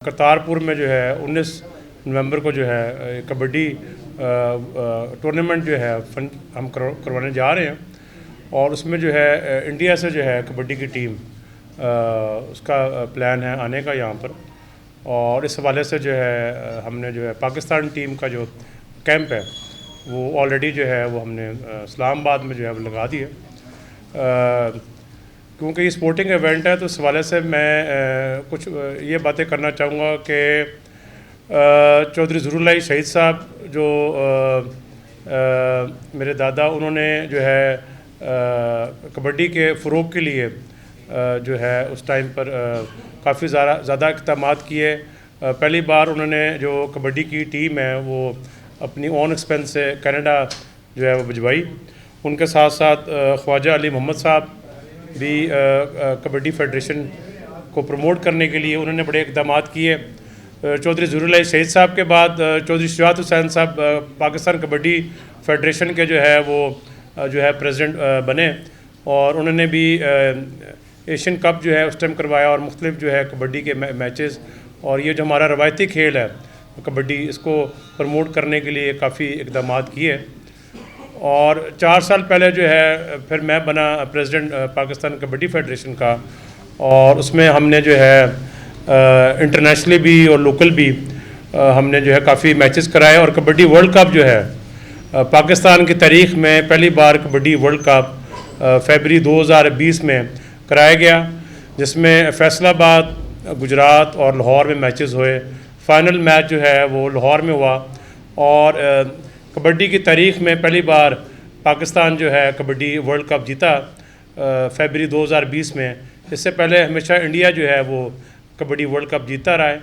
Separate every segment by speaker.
Speaker 1: करतारपुर में जो है 19 नवंबर को जो है कबड्डी टूर्नामेंट जो है हम करवाने जा रहे हैं और उसमें जो है इंडिया से जो है कबड्डी की टीम उसका प्लान है आने का यहाँ पर। और इस हवाले से जो है हमने जो है पाकिस्तान टीम का जो कैंप है वो ऑलरेडी जो है वो हमने इस्लामाबाद में जो है वो लगा दिया। क्योंकि ये स्पोर्टिंग इवेंट है तो इस हवाले से मैं कुछ ये बातें करना चाहूँगा कि चौधरी ज़रूरुल्लाह शहीद साहब जो मेरे दादा उन्होंने जो है कबड्डी के फ़रोग़ के लिए जो है उस टाइम पर काफ़ी ज़्यादा इक़दामात किए। पहली बार उन्होंने जो कबड्डी की टीम है वो अपनी ऑन एक्सपेंस से कनाडा जो है वो भिजवाई। उनके साथ साथ ख्वाजा अली मोहम्मद साहब भी कबड्डी फेडरेशन को प्रमोट करने के लिए उन्होंने बड़े इक़दामात किए। चौधरी ज़रूरुल्लाह शहीद साहब के बाद चौधरी शुजात हुसैन साहब पाकिस्तान कबड्डी फेडरेशन के जो है वो जो है प्रेसिडेंट बने और उन्होंने भी एशियन कप जो है उस टाइम करवाया और मुख्तलिफ जो है कबड्डी के मैचेस और ये जो हमारा रवायती खेल है कबड्डी इसको प्रमोट करने के लिए काफ़ी इक़दामात किए। और 4 साल पहले जो है फिर मैं बना प्रेसिडेंट पाकिस्तान कबड्डी फेडरेशन का और उसमें हमने जो है इंटरनेशनली भी और लोकल भी हमने जो है काफ़ी मैचेस कराए। और कबड्डी वर्ल्ड कप जो है पाकिस्तान की तारीख़ में पहली बार कबड्डी वर्ल्ड कप फरवरी 2020 में कराया गया, जिसमें फैसलाबाद, गुजरात और लाहौर में मैचेस हुए। फ़ाइनल मैच जो है वो लाहौर में हुआ और कबड्डी की तारीख़ में पहली बार पाकिस्तान जो है कबड्डी वर्ल्ड कप जीता फरवरी 2020 में। इससे पहले हमेशा इंडिया जो है वो कबड्डी वर्ल्ड कप जीता रहा है।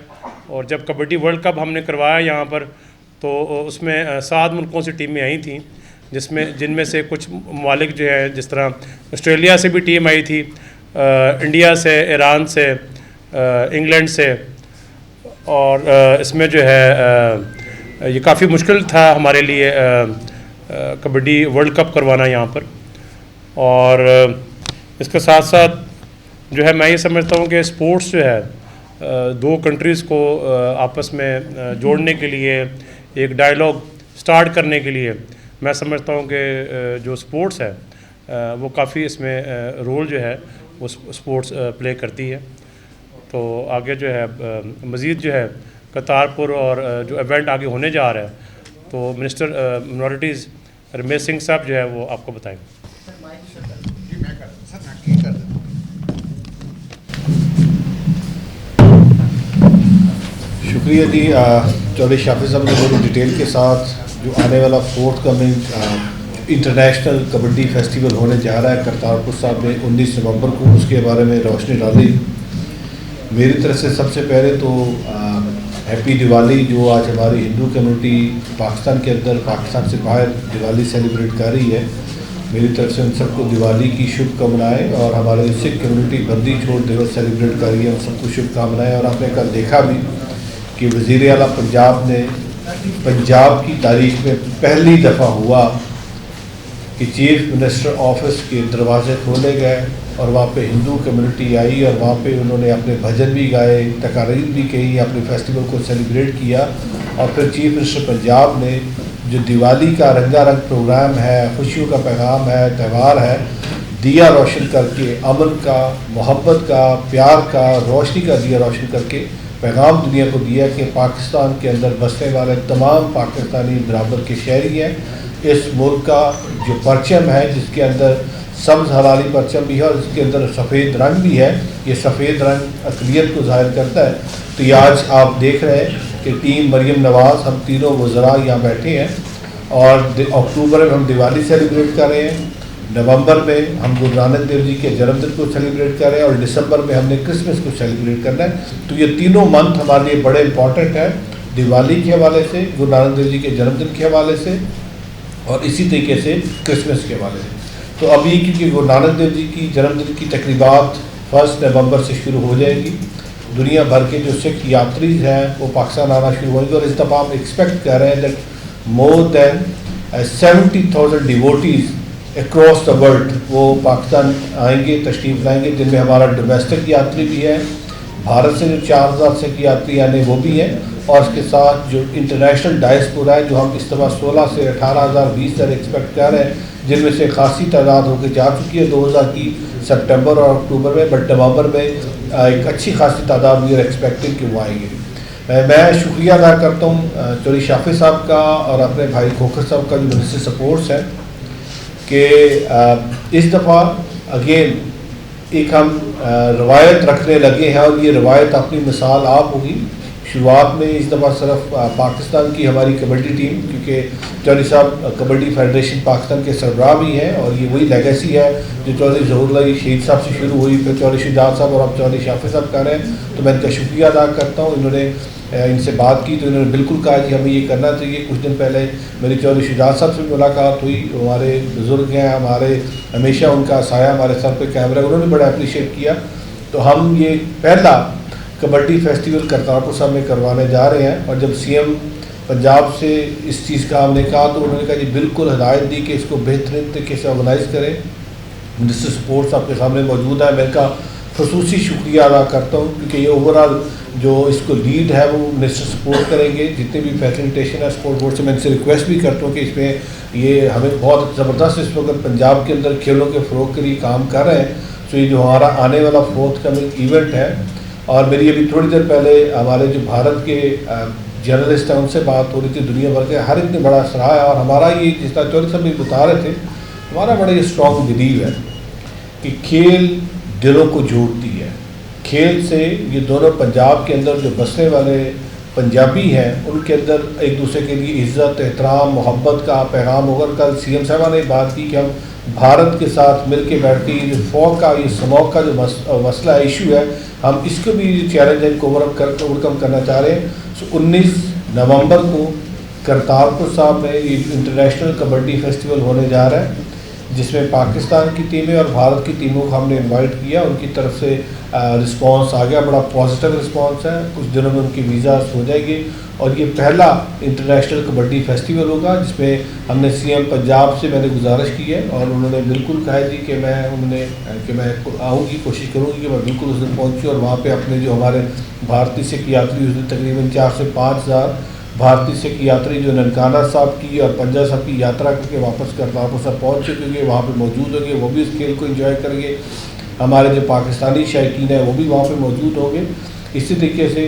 Speaker 1: और जब कबड्डी वर्ल्ड कप हमने करवाया यहाँ पर तो उसमें 7 मुल्कों से टीमें आई थी, जिनमें से कुछ ममालिक जो है जिस तरह ऑस्ट्रेलिया से भी टीम आई थी, इंडिया से, ईरान से, इंग्लैंड से। और इसमें जो है ये काफ़ी मुश्किल था हमारे लिए कबड्डी वर्ल्ड कप करवाना यहाँ पर। और इसके साथ साथ जो है मैं ये समझता हूँ कि स्पोर्ट्स जो है 2 कंट्रीज़ को आपस में जोड़ने के लिए, एक डायलॉग स्टार्ट करने के लिए मैं समझता हूँ कि जो स्पोर्ट्स है वो काफ़ी इसमें रोल जो है वो स्पोर्ट्स प्ले करती है। तो आगे जो है मज़ीद जो है करतारपुर और जो इवेंट आगे होने जा रहा है तो मिनिस्टर मिनॉरिटीज़ रमेश सिंह साहब जो है वो आपको बताएंगे।
Speaker 2: शुक्रिया जी। चौधरी शाफी साहब ने बहुत डिटेल के साथ जो आने वाला fourth coming international kabaddi festival होने जा रहा है करतारपुर साहब में 19 नवंबर को, उसके बारे में रोशनी डाली। मेरी तरफ से सबसे पहले तो हैप्पी दिवाली। जो आज हमारी हिंदू कम्युनिटी पाकिस्तान के अंदर, पाकिस्तान से बाहर दिवाली सेलिब्रेट कर रही है, मेरी तरफ से उन सबको दिवाली की शुभकामनाएं। और हमारे सिख कम्युनिटी बंदी छोड़ दिवस सेलिब्रेट कर रही है, उन सबको शुभकामनाएं। और आपने कल देखा भी कि वज़ीर आला पंजाब ने पंजाब की तारीख में पहली दफ़ा हुआ कि चीफ मिनिस्टर ऑफिस के दरवाजे खोले गए और वहाँ पे हिंदू कम्युनिटी आई और वहाँ पे उन्होंने अपने भजन भी गाए, तकारीर भी कही, अपने फेस्टिवल को सेलिब्रेट किया। और फिर चीफ मिनिस्टर पंजाब ने जो दिवाली का रंगारंग प्रोग्राम है, खुशियों का पैगाम है, त्यौहार है, दिया रोशन करके, अमन का, मोहब्बत का, प्यार का, रोशनी का दिया रोशन करके पैगाम दुनिया को दिया कि पाकिस्तान के अंदर बसने वाले तमाम पाकिस्तानी बराबर के शहरी हैं। इस मुल्क का जो परचम है, जिसके अंदर सब्ज़ हलाली परचम भी है और इसके अंदर सफ़ेद रंग भी है, ये सफ़ेद रंग अक़लियत को ज़ाहिर करता है। तो ये आज आप देख रहे हैं कि टीम मरियम नवाज़, हम तीनों वज़रा यहाँ बैठे हैं और अक्टूबर में हम दिवाली सेलिब्रेट कर रहे हैं, नवंबर में हम गुरु नानक देव जी के जन्मदिन को सेलिब्रेट कर रहे हैं और दिसंबर में हमने क्रिसमस को सेलिब्रेट करना है। तो ये तीनों मंथ हमारे लिए बड़े इंपॉर्टेंट है, दिवाली के हवाले से, गुरु नानक देव जी के जन्मदिन के हवाले से और इसी तरीके से क्रिसमस के हवाले से। तो अभी क्योंकि गुरु नानक देव जी की जन्मदिन की तकरीबात 1 नवंबर से शुरू हो जाएगी, दुनिया भर के जो सिख यात्रीज़ हैं वो पाकिस्तान आना शुरू होंगे और इस दफ़ा हम एक्सपेक्ट कर रहे हैं that more than 70,000 devotees across the world वो पाकिस्तान आएंगे, तशरीफ़ लाएंगे, जिनमें हमारा डोमेस्टिक यात्री भी है, भारत से जो 4000 सिख यात्री आने वो भी हैं, और इसके साथ जो इंटरनेशनल डायस्पोरा है जो हम इस दफ़ा 16 से 18,000 20,000 एक्सपेक्ट कर रहे हैं, जिनमें से खासी तादाद होकर जा चुकी है 2000 की सितंबर और अक्टूबर में, बट नवंबर में एक अच्छी खासी तादाद वी आर एक्सपेक्टिंग कि वो आएंगे। मैं शुक्रिया अदा करता हूँ चौधरी शाफिज़ साहब का और अपने भाई खोखर साहब का जो मिनिस्टर सपोर्ट्स है कि इस दफ़ा अगेन एक हम रवायत रखने लगे हैं, और ये रवायत अपनी मिसाल आप होगी। शुरुआत में इस दफ़ा सिर्फ पाकिस्तान की हमारी कबड्डी टीम, क्योंकि चौधरी साहब कबड्डी फेडरेशन पाकिस्तान के सरबराह भी हैं, और ये वही लेगेसी है जो चौधरी ज़हूरुल्लाह शहीद साहब से शुरू हुई, फिर चौधरी शुजात साहब और अब चौधरी शाफिज़ साहब कर रहे हैं। तो मैं इनका शुक्रिया अदा करता हूँ। इन्होंने इनसे बात की तो इन्होंने बिल्कुल कहा कि हमें ये करना चाहिए। कुछ दिन पहले मेरी चौधरी शुजात साहब से मुलाकात हुई, हमारे बुज़ुर्ग हैं, हमारे हमेशा उनका साया हमारे सर पे कैमरा, उन्होंने बड़ा अप्रिशिएट किया। तो हम ये पहला कबड्डी फेस्टिवल करतारपुर साहब में करवाने जा रहे हैं, और जब सीएम पंजाब से इस चीज़ का हमने कहा तो उन्होंने कहा जी बिल्कुल हिदायत दी कि इसको बेहतरीन तरीके से ऑर्गेनाइज़ करें। मिनिस्टर स्पोर्ट्स आपके सामने मौजूद है, मैं इनका खसूसी शुक्रिया अदा करता हूँ, क्योंकि ये ओवरऑल जो इसको लीड है वो मिनिस्टर सपोर्ट करेंगे। जितने भी फैसिलिटेशन है स्पोर्ट बोर्ड से मैं इनसे रिक्वेस्ट भी करता हूँ कि इसमें ये हमें बहुत ज़बरदस्त इस वक्त पंजाब के अंदर खेलों के फ़रोग के लिए काम कर रहे हैं। तो ये जो हमारा आने वाला फोर्थ कमिंग इवेंट है, और मेरी अभी थोड़ी देर पहले हमारे जो भारत के जर्नलिस्ट हैं उनसे बात हो रही थी, दुनिया भर के हर एक ने बड़ा सराहा। और हमारा ये जिस तरह चौधरी साहब भी बता रहे थे, हमारा बड़ा ये स्ट्रॉन्ग बिलीव है कि खेल दिलों को जोड़ती है। खेल से ये दोनों पंजाब के अंदर जो बसने वाले पंजाबी हैं उनके अंदर एक दूसरे के लिए इज़्ज़त, एहतराम, मोहब्बत का पैगाम होगा। कल सीएम साहब ने बात की कि हम भारत के साथ मिल के बैठ के ये जो फौक का, ये स्मॉग का जो मसला है, इशू है, हम इसको भी चैलेंज है, इनको ओवरकम करना चाह रहे हैं। सो 19 नवंबर को करतारपुर साहब में ये इंटरनेशनल कबड्डी फेस्टिवल होने जा रहा है, जिसमें पाकिस्तान की टीमें और भारत की टीमों को हमने इनवाइट किया। उनकी तरफ से रिस्पांस आ गया, बड़ा पॉजिटिव रिस्पांस है। कुछ दिनों में उनकी वीज़ास हो जाएंगे, और ये पहला इंटरनेशनल कबड्डी फेस्टिवल होगा जिसमें हमने सीएम पंजाब से मैंने गुजारिश की है, और उन्होंने बिल्कुल कहा जी कि मैं आऊँगी, कोशिश करूँगी कि मैं बिल्कुल उस दिन पहुँची, और वहाँ पे अपने जो हमारे भारतीय सिख यात्री उस दिन तकरीबन 4 से 5,000 भारतीय सिख यात्री जो ननकाना साहब की और पंजा साहब की यात्रा करके वापस करतारपुर साहब पहुँच चुके, वहाँ पे मौजूद होंगे, वो भी इस खेल को एंजॉय करेंगे। हमारे जो पाकिस्तानी शायकीन हैं वो भी वहाँ पे मौजूद होंगे। इसी तरीके से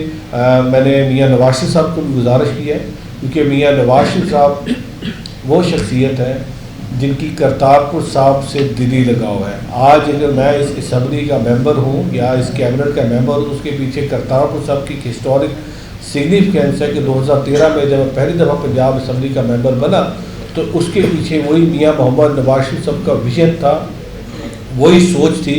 Speaker 2: मैंने मियाँ नवाज शरीफ साहब को भी गुजारिश की है, क्योंकि मियाँ नवाज शरीफ साहब वो शख्सियत है जिनकी करतारपुर साहब से दिली लगाव है। आज अगर मैं इस असम्बली का मेंबर हूँ या इस कैबिनेट का मेंबर हूँ, तो उसके पीछे करतारपुर साहब की हिस्टोरिक सिग्निफिकेंस है कि 2013 में जब मैं पहली दफ़ा पंजाब असम्बली का मेंबर बना, तो उसके पीछे वही मियाँ मोहम्मद नवाज शरीफ साहब का विजन था, वही सोच थी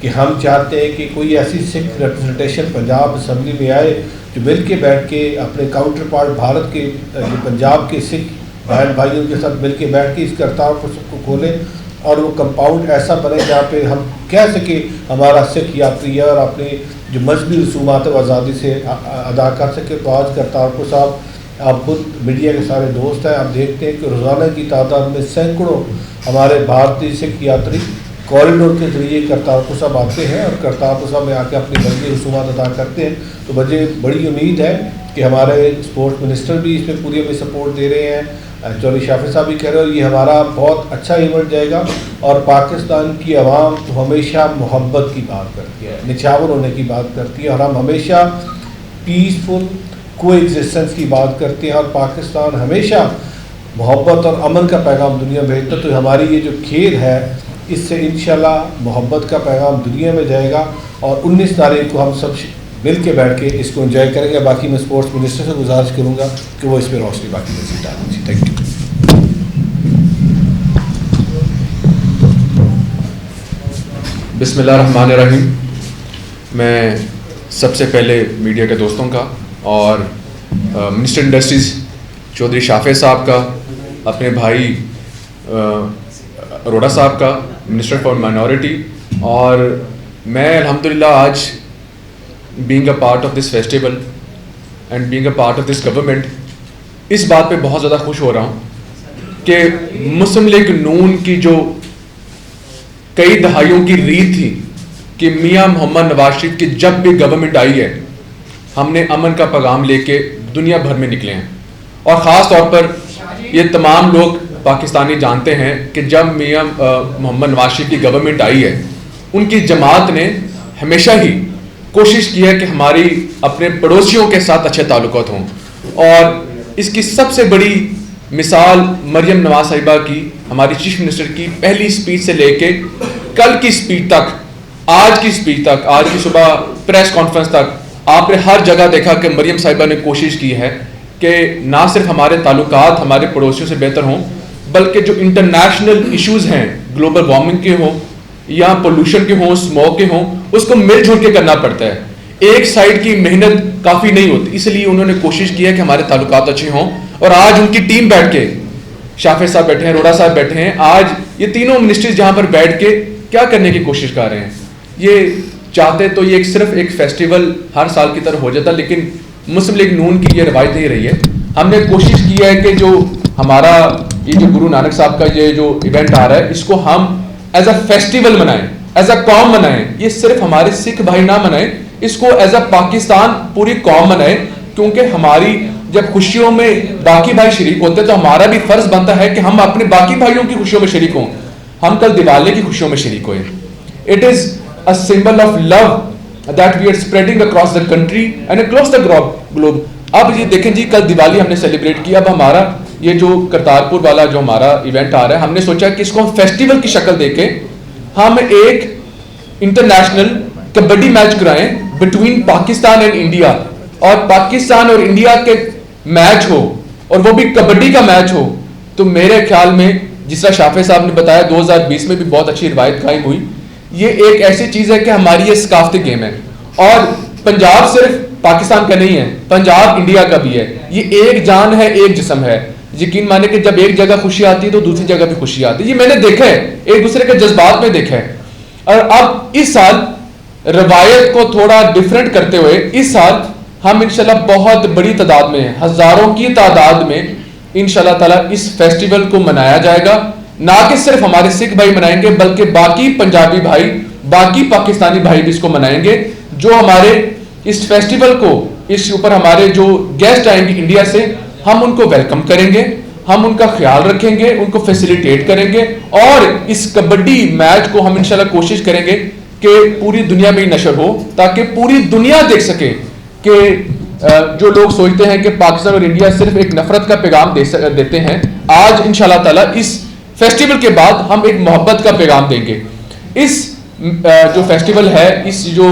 Speaker 2: कि हम चाहते हैं कि कोई ऐसी सिख रिप्रेजेंटेशन पंजाब असम्बली में आए जो मिल के बैठ के अपने काउंटर पार्ट भारत के जो पंजाब के सिख बहन भाइयों के साथ मिल के बैठ के इस करतारपुर को खोलें, और वो कंपाउंड ऐसा बने जहाँ पे हम कह सके हमारा सिख यात्री है और अपने जो मजहबी रसूमात आज़ादी से अदा कर सके। तो आज करतारपुर साहब, आप खुद मीडिया के सारे दोस्त हैं, आप देखते हैं कि रोज़ाना की तादाद में सैकड़ों हमारे भारतीय सिख यात्री कॉरिडोर के ज़रिए करतारपुर साहब आते हैं, और करतारपुर साहब में आके अपनी मजहबी रसूमात अदा करते हैं। तो मुझे बड़ी उम्मीद है कि हमारे स्पोर्ट्स मिनिस्टर भी इसमें पूरी हमें सपोर्ट दे रहे हैं, चौधरी शाफिज़ साहब भी कह रहे हो, ये हमारा बहुत अच्छा इवेंट जाएगा। और पाकिस्तान की आवाम तो हमेशा मोहब्बत की बात करती है, निछावर होने की बात करती है, और हम हमेशा पीसफुल कोएग्जिस्टेंस की बात करते हैं, और पाकिस्तान हमेशा मोहब्बत और अमन का पैगाम दुनिया में भेजता है। तो हमारी ये जो खेल है, इससे इंशाल्लाह मोहब्बत का पैगाम दुनिया में जाएगा, और 19 तारीख को हम सब मिल के बैठ के इसको एंजॉय करेंगे। बाकी मैं स्पोर्ट्स मिनिस्टर से गुजारिश करूँगा कि वो इस पर रोशनी बाकी मजीद डालें। जी, थैंक यू।
Speaker 3: बिस्मिल्लाहिर्रहमानिर्रहीम। मैं सबसे पहले मीडिया के दोस्तों का और मिनिस्टर इंडस्ट्रीज़ चौधरी शाफिज़ साहब का, अपने भाई अरोड़ा साहब का, मिनिस्टर फॉर माइनॉरिटी, और मैं अल्हम्दुलिल्लाह आज being a part of this festival and being a part of this government, इस बात पे बहुत ज़्यादा खुश हो रहा हूँ कि मुस्लिम लीग नून की जो कई दहाइयों की रीत थी कि मियां मोहम्मद नवाज शरीफ की जब भी गवर्नमेंट आई है, हमने अमन का पैगाम लेके दुनिया भर में निकले हैं। और ख़ास तौर पर ये तमाम लोग पाकिस्तानी जानते हैं कि जब मियां मोहम्मद नवाज शरीफ की गवर्नमेंट आई है, उनकी जमात ने हमेशा ही कोशिश की है कि हमारी अपने पड़ोसियों के साथ अच्छे ताल्लुकात हों। और इसकी सबसे बड़ी मिसाल मरियम नवाज साहिबा की, हमारी चीफ मिनिस्टर की पहली स्पीच से लेके कल की स्पीच तक, आज की स्पीच तक, आज की सुबह प्रेस कॉन्फ्रेंस तक, आपने हर जगह देखा कि मरियम साहिबा ने कोशिश की है कि ना सिर्फ हमारे ताल्लुकात हमारे पड़ोसियों से बेहतर हों, बल्कि जो इंटरनेशनल इश्यूज़ हैं, ग्लोबल वार्मिंग के हों या पोल्यूशन के हों, स्मॉग के हों, उसको मिलजुल के करना पड़ता है। एक साइड की मेहनत काफ़ी नहीं होती, इसलिए उन्होंने कोशिश की है कि हमारे ताल्लुकात अच्छे हों। और आज उनकी टीम बैठ के, शाफिर साहब बैठे हैं, रोड़ा साहब बैठे हैं, आज ये तीनों मिनिस्टर्स जहाँ पर बैठ के क्या करने की कोशिश कर रहे हैं। ये चाहते तो ये सिर्फ एक फेस्टिवल हर साल की तरह हो जाता, लेकिन मुस्लिम लीग नून की ये रवायत नहीं रही है। हमने कोशिश की है कि जो हमारा ये जो गुरु नानक साहब का ये जो इवेंट आ रहा है, इसको हम एज अ फेस्टिवल मनाएं, एज अ कौम मनाएं। ये सिर्फ हमारे सिख भाई ना मनाएं, इसको एज अ पाकिस्तान पूरी कौम मनाएं, क्योंकि हमारी जब खुशियों में बाकी भाई शरीक होते हैं तो हमारा भी फर्ज बनता है कि हम अपने बाकी भाइयों की खुशियों में शरीक हों। हम कल दिवाली की खुशियों में शरीक हुए। It is a symbol of love that we are spreading across the country and across the globe. अब ये देखें जी, कल दिवाली हमने सेलिब्रेट किया। अब हमारा ये जो करतारपुर वाला जो हमारा इवेंट आ रहा है, हमने सोचा कि इसको हम फेस्टिवल की शक्ल देके हम एक इंटरनेशनल कबड्डी मैच कराएं बिटवीन पाकिस्तान एंड इंडिया, और पाकिस्तान और इंडिया के मैच हो और वो भी कबड्डी का मैच हो। तो मेरे ख्याल में जिस तरह शाफे साहब ने बताया 2020 में भी बहुत अच्छी रिवायत कायम हुई। ये एक ऐसी चीज है कि हमारी ये सकाफती गेम है, और पंजाब सिर्फ पाकिस्तान का नहीं है, पंजाब इंडिया का भी है। ये एक जान है, एक जिस्म है। यकीन माने कि जब एक जगह खुशी आती है तो दूसरी जगह भी खुशी आती है। ये मैंने देखा है, एक दूसरे के जज्बात में देखा है। और अब इस साल रवायत को थोड़ा डिफरेंट करते हुए इस साल हम इंशाल्लाह बहुत बड़ी तादाद में, हजारों की तादाद में इंशाल्लाह ताला इस फेस्टिवल को मनाया जाएगा। ना कि सिर्फ हमारे सिख भाई मनाएंगे, बल्कि बाकी पंजाबी भाई, बाकी पाकिस्तानी भाई भी इसको मनाएंगे। जो हमारे इस फेस्टिवल को, इस ऊपर हमारे जो गेस्ट आएंगे इंडिया से, हम उनको वेलकम करेंगे, हम उनका ख्याल रखेंगे, उनको फैसिलिटेट करेंगे। और इस कबड्डी मैच को हम इंशाल्लाह कोशिश करेंगे कि पूरी दुनिया में ही नशर हो, ताकि पूरी दुनिया देख सके कि जो लोग सोचते हैं कि पाकिस्तान और इंडिया सिर्फ एक नफरत का पैगाम देते हैं, आज इंशाल्लाह ताला इस फेस्टिवल के बाद हम एक मोहब्बत का पैगाम देंगे। इस जो फेस्टिवल है, इस जो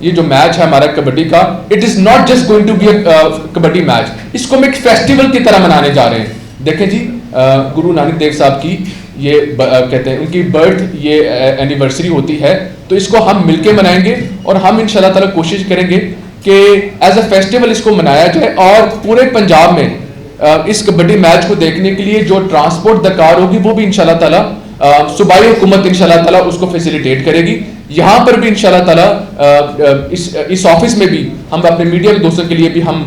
Speaker 3: ये जो मैच है हमारा कबड्डी का, it is not just going to be a kabaddi match, इसको हम एक फेस्टिवल की तरह मनाने जा रहे हैं। देखें जी, गुरु नानक देव साहब की ये कहते हैं उनकी बर्थ ये एनिवर्सरी होती है, तो इसको हम मिलके मनाएंगे और हम इंशाल्लाह ताला कोशिश करेंगे कि एज अ फेस्टिवल इसको मनाया जाए। और पूरे पंजाब में इस कबड्डी मैच को देखने के लिए जो ट्रांसपोर्ट दरकार होगी वो भी इंशाल्लाह ताला सूबाई हुकूमत इंशाल्लाह ताला उसको फैसिलिटेट करेगी। यहाँ पर भी इंशाल्लाह ताला इस ऑफिस में भी हम अपने मीडिया के दोस्तों के लिए भी हम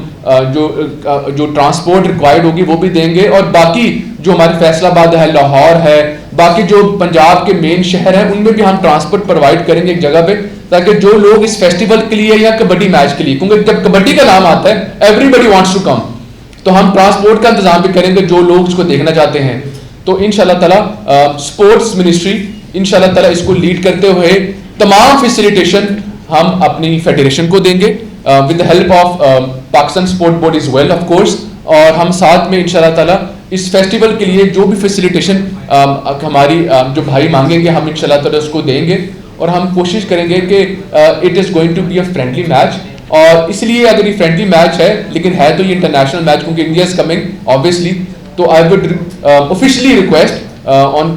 Speaker 3: जो ट्रांसपोर्ट रिक्वायर्ड होगी वो भी देंगे। और बाकी जो हमारे फैसलाबाद है, लाहौर है, बाकी जो पंजाब के मेन शहर हैं, उनमें भी हम ट्रांसपोर्ट प्रोवाइड करेंगे एक जगह पे, ताकि जो लोग इस फेस्टिवल के लिए या कबड्डी मैच के लिए, क्योंकि जब कबड्डी का नाम आता है एवरीबडी वांट्स टू कम, तो हम ट्रांसपोर्ट का इंतजाम भी करेंगे जो लोग इसको देखना चाहते हैं। तो इंशाल्लाह ताला स्पोर्ट्स मिनिस्ट्री इंशाल्लाह ताला इसको लीड करते हुए तमाम फैसिलिटेशन हम अपनी फेडरेशन को देंगे with the help of Pakistan sport board is well of course. और हम साथ में इंशाल्लाह ताला इस फेस्टिवल के लिए जो भी फैसिलिटेशन हमारी जो भाई मांगेंगे हम इंशाल्लाह ताला उसको देंगे। और हम कोशिश करेंगे कि it is going to be a friendly match. और इसलिए अगर ये फ्रेंडली मैच है, लेकिन है तो ये इंटरनेशनल मैच, क्योंकि इंडिया इज कमिंग ऑब्वियसली, तो I would officially request on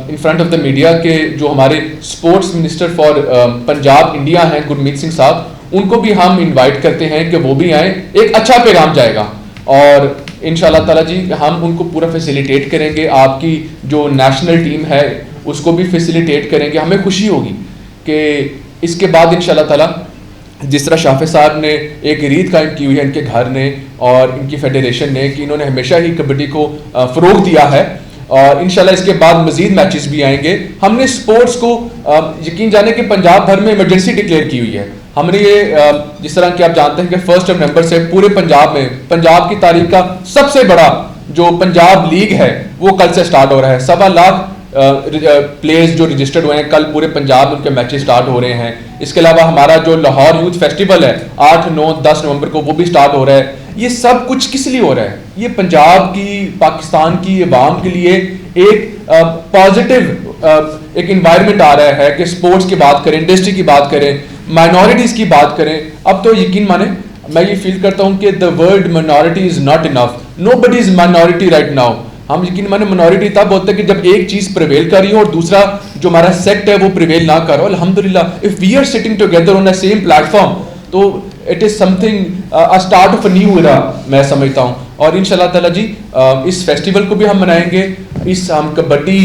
Speaker 3: in front of the media के जो हमारे sports minister for Punjab India हैं गुरमीत सिंह साहब, उनको भी हम इनवाइट करते हैं कि वो भी आए। एक अच्छा पैगाम जाएगा और इंशाल्लाह ताला जी हम उनको पूरा फैसिलिटेट करेंगे। आपकी जो नेशनल टीम है उसको भी फैसिलिटेट करेंगे। हमें खुशी होगी कि इसके बाद इंशाल्लाह ताला जिस तरह शाफे साहब ने एक रीत कायम की हुई है इनके घर ने और इनकी फेडरेशन ने कि इन्होंने हमेशा ही कबड्डी को फ़रोग दिया है, और इंशाल्लाह इसके बाद मजीद मैचेस भी आएंगे। हमने स्पोर्ट्स को यकीन जाने कि पंजाब भर में इमरजेंसी डिक्लेयर की हुई है। हमने ये जिस तरह कि आप जानते हैं कि 1 नवंबर से पूरे पंजाब में पंजाब की तारीख का सबसे बड़ा जो पंजाब लीग है वो कल से स्टार्ट हो रहा है। 1.25 लाख प्लेयर्स जो रजिस्टर्ड हुए हैं, कल पूरे पंजाब में उनके मैचेस स्टार्ट हो रहे हैं। इसके अलावा हमारा जो लाहौर यूथ फेस्टिवल है 8, 9, 10 नवंबर को वो भी स्टार्ट हो रहा है। ये सब कुछ किस लिए हो रहा है? ये पंजाब की, पाकिस्तान की अवाम के लिए एक पॉजिटिव एक इन्वायरमेंट आ रहा है कि स्पोर्ट्स की बात करें, इंडस्ट्री की बात करें, माइनॉरिटीज़ की बात करें। अब तो यकीन माने मैं ये फील करता हूँ कि the word minority is not enough, nobody is minority right now. हम यकीन माने मिनॉरिटी तब होता है कि जब एक चीज़ प्रिवेल कर रही हो और दूसरा जो हमारा सेक्ट है वो प्रिवेल ना करो। अल्हम्दुलिल्लाह if we are sitting together on the same platform तो it is something a start of a new era मैं समझता हूँ। और इंशाल्लाह ताला जी इस फेस्टिवल को भी हम मनाएंगे, इस हम कबड्डी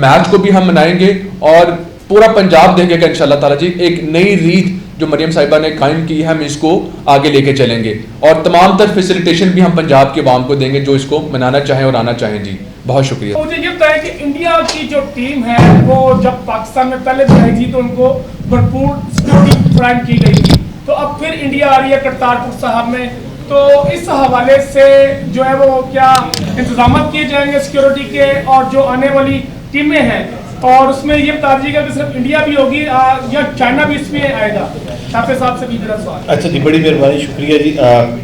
Speaker 3: मैच को भी हम मनाएंगे और पूरा पंजाब देखेगा इंशाल्लाह ताला जी। एक नई रीत जो मरियम साहिबा ने कायम की है हम इसको आगे लेके चलेंगे और तमाम तर फैसिलिटेशन भी हम पंजाब के अवाम को देंगे जो इसको मनाना चाहें और आना चाहें। जी बहुत शुक्रिया।
Speaker 4: मुझे ये बताया कि इंडिया की जो टीम है वो जब पाकिस्तान में पहले भी आई थी तो उनको भरपूर सिक्योरिटी फ्राहम की गई थी, तो अब फिर इंडिया आ रही है करतारपुर साहब में, तो इस हवाले से जो है वो क्या इंतजाम किए जाएंगे सिक्योरिटी के और जो आने वाली टीमें हैं, और उसमें ये बता दीजिएगा कि सिर्फ इंडिया भी होगी या चाइना भी इसमें आएगा? साफे साहब से भी मेरा सवाल।
Speaker 2: अच्छा जी, बड़ी मेहरबानी, शुक्रिया जी।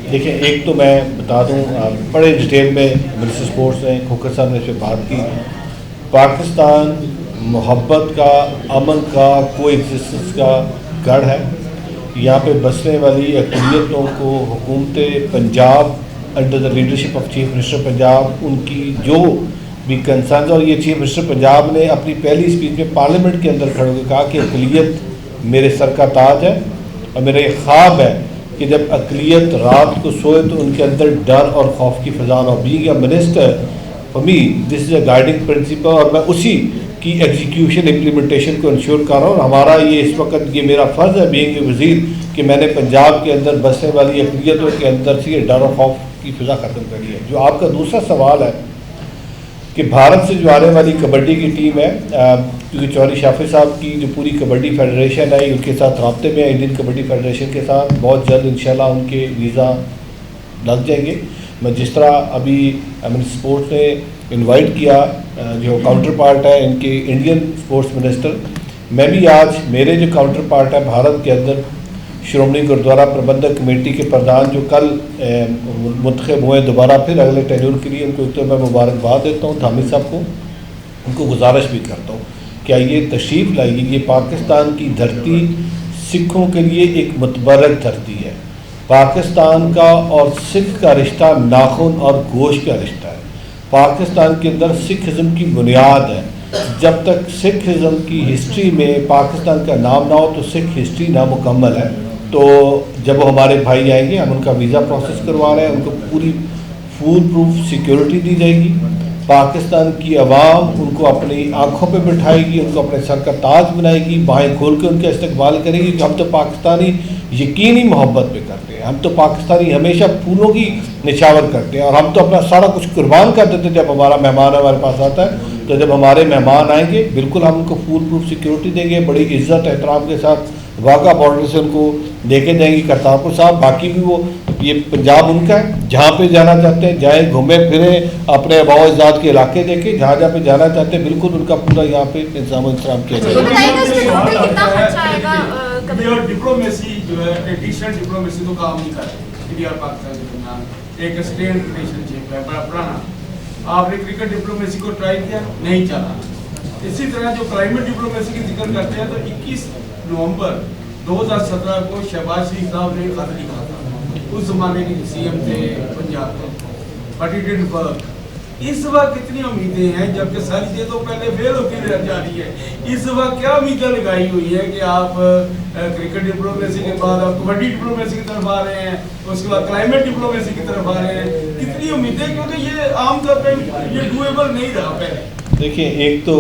Speaker 2: देखिए एक तो मैं बता दूं बड़े डिटेल में मिनिस्टर स्पोर्ट्स ने खोखर साहब ने इस पर बात की। पाकिस्तान मोहब्बत का, अमन का, कोएग्जिस्टेंस का गढ़ है। यहाँ पे बसने वाली अक़लियतों को हुकूमत Punjab under the leadership of chief minister Punjab उनकी जो भी कंसर्न, और ये चीफ मिनिस्टर पंजाब ने अपनी पहली स्पीच में पार्लियामेंट के अंदर खड़े होकर कहा कि अक़लियत मेरे सर का ताज है और मेरा ये ख्वाब है कि जब अक़लियत रात को सोए तो उनके अंदर डर और खौफ की फ़ज़ा ना हो। Being a minister for me this is a guiding principal और मैं उसी की एग्जीक्यूशन इम्प्लीमेंटेशन को इंश्योर कर रहा हूँ। और हमारा ये इस वक्त ये मेरा फ़र्ज़ है बीइंग ए वज़ीर कि मैंने पंजाब के अंदर बसने वाली अक़लियतों के अंदर से ये डर और खौफ की फ़ज़ा ख़त्म करी है। जो आपका दूसरा सवाल है कि भारत से जो आने वाली कबड्डी की टीम है, क्योंकि चौधरी शाफिर साहब की जो पूरी कबड्डी फेडरेशन है उनके साथ रब्ते में है, इंडियन कबड्डी फेडरेशन के साथ बहुत जल्द इंशाल्लाह उनके वीज़ा लग जाएंगे। मैं जिस तरह अभी मिनिस्टर स्पोर्ट्स ने इनवाइट किया जो काउंटर पार्ट है इनके इंडियन स्पोर्ट्स मिनिस्टर, मैं भी आज मेरे जो काउंटर पार्ट है भारत के अंदर श्रोमणी गुरुद्वारा प्रबंधक कमेटी के प्रधान जो कल मुंतखब हुए दोबारा फिर अगले टेन्योर के लिए, उनको एक तो मैं मुबारकबाद देता हूँ धामी साहब को, उनको गुजारिश भी करता हूँ क्या ये तशरीफ़ लाइए। ये पाकिस्तान की धरती सिखों के लिए एक मुतबरक धरती है। पाकिस्तान का और सिख का रिश्ता नाखून और गोश्त का रिश्ता है। पाकिस्तान के अंदर सिखिज़म की बुनियाद है। जब तक सिखिज़म की हिस्ट्री में पाकिस्तान का नाम ना हो तो सिख हिस्ट्री नामुकम्मल है। तो जब वो हमारे भाई आएंगे हम उनका वीज़ा प्रोसेस करवा रहे हैं, उनको पूरी फुल प्रूफ सिक्योरिटी दी जाएगी। पाकिस्तान की आवाम उनको अपनी आँखों पे बिठाएगी, उनको अपने सर का ताज बनाएगी, बाहें खोल के उनका इस्तकबाल करेगी कि हम तो पाकिस्तानी यकीनी मोहब्बत पे करते हैं, हम तो पाकिस्तानी हमेशा फूलों की निछावर करते हैं और हम तो अपना सारा कुछ कुर्बान कर देते हैं जब हमारा मेहमान हमारे पास आता है। तो जब हमारे मेहमान आएंगे बिल्कुल हम उनको फुल प्रूफ सिक्योरिटी देंगे, बड़ी इज्जत एहतराम के साथ वाघा बॉर्डर से उनको लेके जाएंगे करतारपुर साहब। बाकी भी वो ये पंजाब उनका है, जहाँ पे जाना चाहते हैं जाएँ, घूमें फिरें, अपने आबाओ अजदाद के इलाके देखें, जहाँ जहाँ पे जाना चाहते हैं बिल्कुल उनका पूरा यहाँ पे इंतजाम किया जाएगा।
Speaker 5: डिप्लोमेसी जो है ट्रेडिशनल डिप्लोमेसी तो काम नहीं कर रही इंडिया और पाकिस्तान के दरमियान एक स्ट्रेन रिलेशनशिप है बड़ा पुराना। आपने क्रिकेट डिप्लोमेसी को ट्राई किया, नहीं चला। इसी तरह जो क्लाइमेट डिप्लोमेसी की जिक्र करते हैं तो 21 नवंबर 2017 को शहबाज शरीफ साहब ने खत लिखा था, उस जमाने के सीएम थे पंजाब के, बट इट डिडंट वर्क। इस वक्त कितनी उम्मीदें हैं जबकि सारी चीज़ें तो पहले फेल होती रह जा रही है। इस वक्त क्या उम्मीदें लगाई हुई है कि आप क्रिकेट डिप्लोमेसी के बाद आप कबड्डी डिप्लोमेसी की तरफ आ रहे हैं, उसके बाद क्लाइमेट डिप्लोमेसी की तरफ आ रहे हैं, कितनी उम्मीदें, क्योंकि ये आमतौर पर ये डूएबल नहीं रहा पहले।
Speaker 2: देखिए एक तो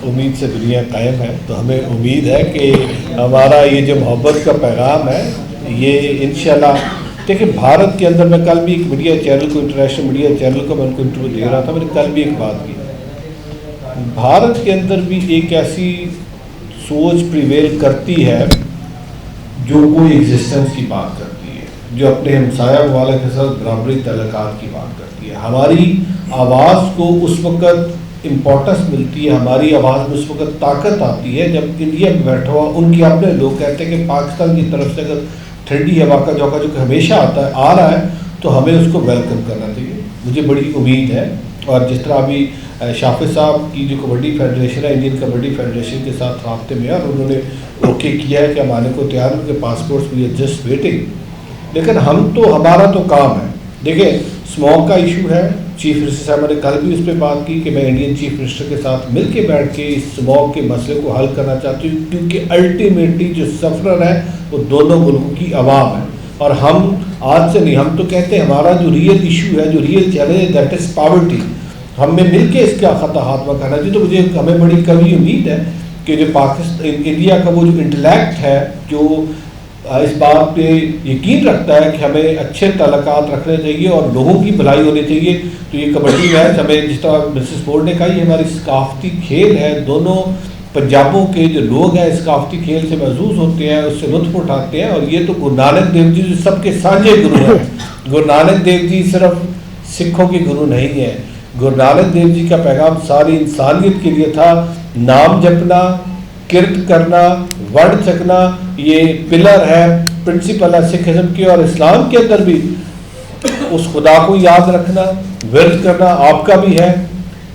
Speaker 2: उम्मीद से दुनिया कायम है, तो हमें उम्मीद है कि हमारा ये जो मोहब्बत का पैगाम है ये इंशाल्लाह। देखिए भारत के अंदर मैं कल भी एक मीडिया चैनल को, इंटरनेशनल मीडिया चैनल को मैं उनको इंटरव्यू दे रहा था, मैंने कल भी एक बात की भारत के अंदर भी एक ऐसी सोच प्रिवेल करती है जो कोई एग्जिस्टेंस की बात करती है, जो अपने हमसाया वाले के साथ बराबरी तल्लुकात की बात करती है। हमारी आवाज़ को उस वक़्त इम्पोर्टेंस मिलती है, हमारी आवाज़ में उस वक़्त ताकत आती है जब इंडिया में बैठा हुआ उनके अपने लोग कहते हैं कि पाकिस्तान की तरफ से अगर ठंडी हवा का झोंका जो हमेशा आता है आ रहा है तो हमें उसको वेलकम करना चाहिए। मुझे बड़ी उम्मीद है, और जिस तरह अभी शाफिज साहब की जो कबड्डी फेडरेशन है, इंडियन कबड्डी फेडरेशन के साथ रास्ते में है और उन्होंने ओके किया है कि हम आने को तैयार, उनके पासपोर्ट्स भी जस्ट वेटिंग। लेकिन हम तो हमारा तो काम है। देखिए स्मॉग का इशू है, चीफ मिनिस्टर साहब ने कल भी उस पर बात की कि मैं इंडियन चीफ मिनिस्टर के साथ मिल के बैठ के इस स्मॉग के मसले को हल करना चाहती हूँ, क्योंकि अल्टीमेटली जो सफर है वो दोनों मुल्कों की आवाम है। और हम आज से नहीं, हम तो कहते हैं हमारा जो रियल इशू है, जो रियल चैलेंज है, दैट इज़ पॉवर्टी। हमें मिल के इसका खता हाथमा करना चाहिए। तो मुझे हमें बड़ी कभी उम्मीद है कि जो पाकिस्तान इंडिया का वो जो इंटेलेक्ट है, जो इस बात पे यकीन रखता है कि हमें अच्छे ताल्लुकात रखने चाहिए और लोगों की भलाई होनी चाहिए, तो ये कबड्डी मैच हमें, जिस तरह मिसेस बोर्ड ने कहा, ये हमारी सकाफती खेल है। दोनों पंजाबों के जो लोग हैं सकाफती खेल से महसूस होते हैं, उससे लुत्फ उठाते हैं। और ये तो गुरु नानक देव जी जो सबके साझे गुरु हैं। गुरु नानक देव जी सिर्फ सिखों के गुरु नहीं हैं। गुरु नानक देव जी का पैगाम सारी इंसानियत के लिए था। नाम जपना, किरत करना, वर्ण चकना, ये पिलर है, प्रिंसिपल है सिखिज्म के। और इस्लाम के अंदर भी उस खुदा को याद रखना, विरद करना आपका भी है,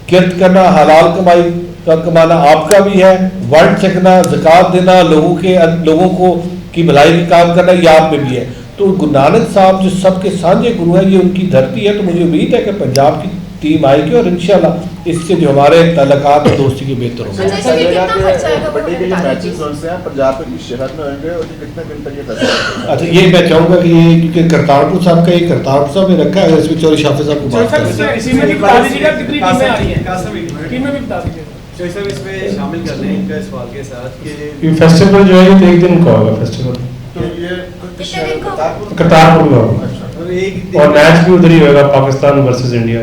Speaker 2: किरत करना, हलाल कमाई का कमाना आपका भी है, वर्ण चकना, ज़कात देना, लोगों को की भलाई के काम करना ये आप में भी है। तो गुरु नानक साहब जो सबके साझे गुरु हैं, ये उनकी धरती है। तो मुझे उम्मीद है कि पंजाब की टीम आएगी और इंशाल्लाह इससे जो हमारे ताल्लुकात और दोस्ती के बेहतर होंगे।
Speaker 6: कबड्डी के जो मैचेस होंगे पंजाब के शहर में होंगे और कितने दिन तक ये फैसला?
Speaker 2: अच्छा, ये मैं चाहूँगा कि ये क्योंकि करतारपुर साहब का, ये करतारपुर साहब ने रखा है, इसमें चौधरी शाफिज साहब को बात करें।
Speaker 4: इसी में भी बता दीजिएगा कितनी टीमें आ रही हैं, टीमें भी बता दीजिएगा।
Speaker 7: चौधरी साहब इसमें शामिल कर लें इनका सवाल के साथ कि
Speaker 1: ये फेस्टिवल जो है ये एक दिन का होगा फेस्टिवल,
Speaker 6: तो ये
Speaker 1: करतारपुर में होगा और मैच भी उधर ही होगा, पाकिस्तान वर्सेस इंडिया।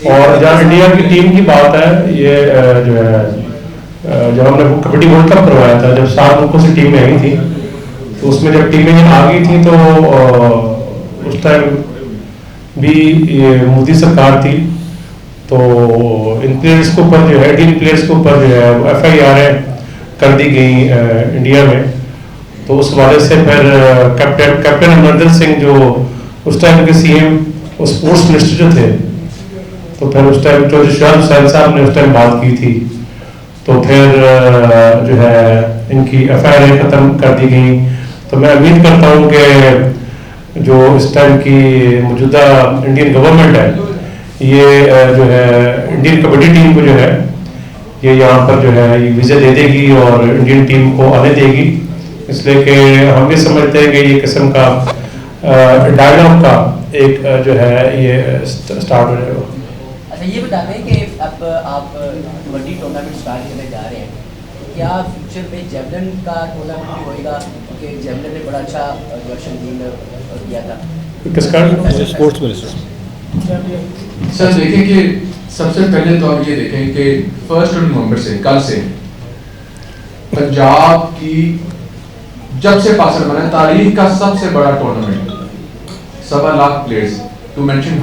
Speaker 1: और जहाँ इंडिया की टीम की बात है, ये जो है जब हमने कबड्डी वर्ल्ड कप करवाया था, जब 7 मुल्कों से टीमें आई थी, तो उसमें जब टीमें आ गई थी तो उस टाइम भी ये मोदी सरकार थी। तो इन प्लेयर्स के ऊपर जो है, टीम प्लेयर्स के ऊपर जो है FIR कर दी गई इंडिया में। तो उस हवाले से फिर कैप्टन अमरिंदर सिंह जो उस टाइम के CM और स्पोर्ट्स मिनिस्टर जो थे, तो फिर उस टाइम चौधरी शाह हुसैन साहब ने उस टाइम बात की थी। तो फिर जो है इनकी FIR ख़त्म कर दी गई। तो मैं उम्मीद करता हूँ कि जो इस टाइम की मौजूदा इंडियन गवर्नमेंट है, ये जो है इंडियन कबड्डी टीम को जो है ये यहाँ पर जो है ये वीज़ा दे देगी और इंडियन टीम को आने देगी। इसलिए कि हम ये समझते हैं कि ये किस्म का डायलॉग का एक जो है ये स्टार्ट हो जाएगा।
Speaker 8: अच्छा, ये बता दें कि अब आप कबड्डी टूर्नामेंट स्टार्ट करने जा रहे हैं, क्या फ्यूचर में जेवलिन का टूर्नामेंट भी होएगा? क्योंकि जेवलिन ने बड़ा अच्छा प्रदर्शन किया था।
Speaker 1: किसका?
Speaker 2: स्पोर्ट्स मिनिस्टर
Speaker 3: सर देखें कि सबसे पहले तो आप ये देखें कि 1 नवंबर से, कल से पंजाब की जब से पाकिस्तान बना तारीख का सबसे बड़ा tournament, 1.25 lakh players to mention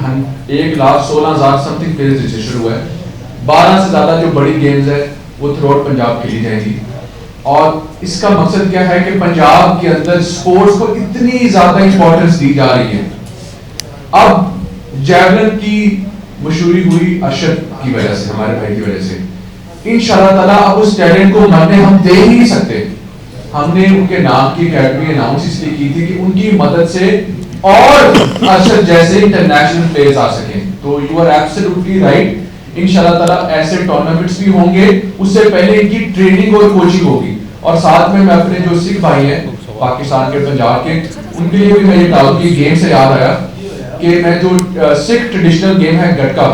Speaker 3: 1,16,000 something players register हुआ है। 12 से ज्यादा जो बड़ी गेम्स है वो थ्रू आउट पंजाब खेली जाएंगी। और इसका मकसद क्या है कि पंजाब के अंदर स्पोर्ट्स को इतनी ज्यादा इंपॉर्टेंस दी जा रही है। अब जैवलिन की मशहूरी हुई अरशद की वजह से, हमारे भाई की वजह से। इंशाल्लाह ताला अब उस टैलेंट को मरने हम दे ही नहीं सकते। हमने उनके नाम की अकेडमी अनाउंस इसलिए की थी कि उनकी मदद से और अरशद जैसे इंटरनेशनल प्लेयर्स आ सके। तो यू आर एब्सोल्युटली राइट, इंशाल्लाह ताला ऐसे टूर्नामेंट्स भी होंगे। उससे पहले इनकी ट्रेनिंग और कोचिंग होगी। और साथ में मैं अपने जो सिख भाई हैं पाकिस्तान के, पंजाब के, उनके लिए भी मैं ये कहूँ कि गेम से याद आया कि मैं जो सिख ट्रेडिशनल गेम है गटका,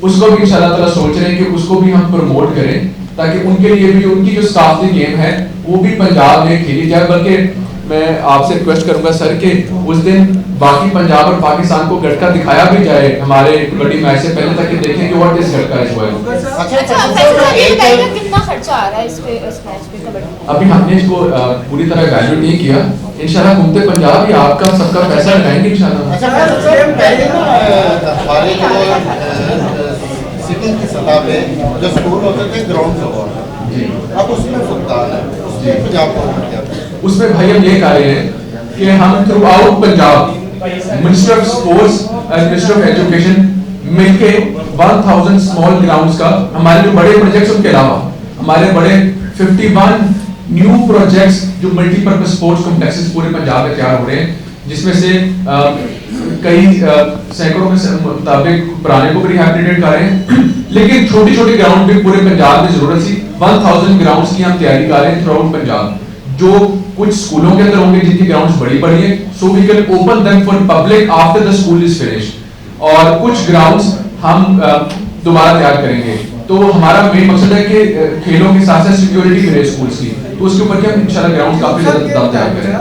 Speaker 3: उसको भी इंशाल्लाह ताला सोच रहे हैं कि उसको भी हम प्रमोट करें, ताकि उनके लिए भी उनकी जो सकाफती गेम है वो भी पंजाब में खेली जाए। बल्कि मैं आपसे रिक्वेस्ट करूंगा सर कि उस दिन बाकी पंजाब और पाकिस्तान को गटका दिखाया भी जाए हमारे कबड्डी मैच से पहले, ताकि देखें कि what is gatka is well.
Speaker 9: कितना खर्चा आ रहा है इस मैच पे कबड्डी?
Speaker 3: अभी हमने इसको पूरी तरह वैल्यू नहीं किया, इंशाल्लाह घूमते पंजाब ही आपका सबका पैसा लगाएंगे इंशाल्लाह।
Speaker 6: हमारे जो सिटी की सतह पे जो स्कूल होते थे ग्राउंड फ्लोर, अब उसमें फुटबॉल है, उसमें पंजाब को
Speaker 3: उसमें भाई हम ये कह रहे हैं कि हम through out Punjab minister of sports and minister of education मिलके 1000 स्मॉल ग्राउंड्स का, हमारे जो बड़े प्रोजेक्ट्स उनके अलावा हमारे बड़े 51 न्यू प्रोजेक्ट्स जो मल्टीपर्पज स्पोर्ट्स कॉम्प्लेक्सेस पूरे पंजाब में तैयार हो रहे हैं, जिसमें से कई सैकड़ों के मुताबिक पुराने को भी रिहैबिलिटेट कर रहे हैं, लेकिन छोटी छोटी ग्राउंड भी पूरे पंजाब में जरूरत थी। 1000 ग्राउंड्स की हम तैयारी कर रहे हैं थ्रू आउट पंजाब, जो कुछ स्कूलों के अंदर होंगे जिनकी ग्राउंड्स बड़ी बड़ी है, so we can open them for public after the school is finished, और कुछ ग्राउंड्स हम दोबारा तैयार करेंगे। तो हमारा मेन मकसद है कि खेलों के साथ साथ सिक्योरिटी मिले स्कूल्स की, तो उसके ऊपर हम इंशाल्लाह ग्राउंड काफी ज्यादा तैयार करेंगे।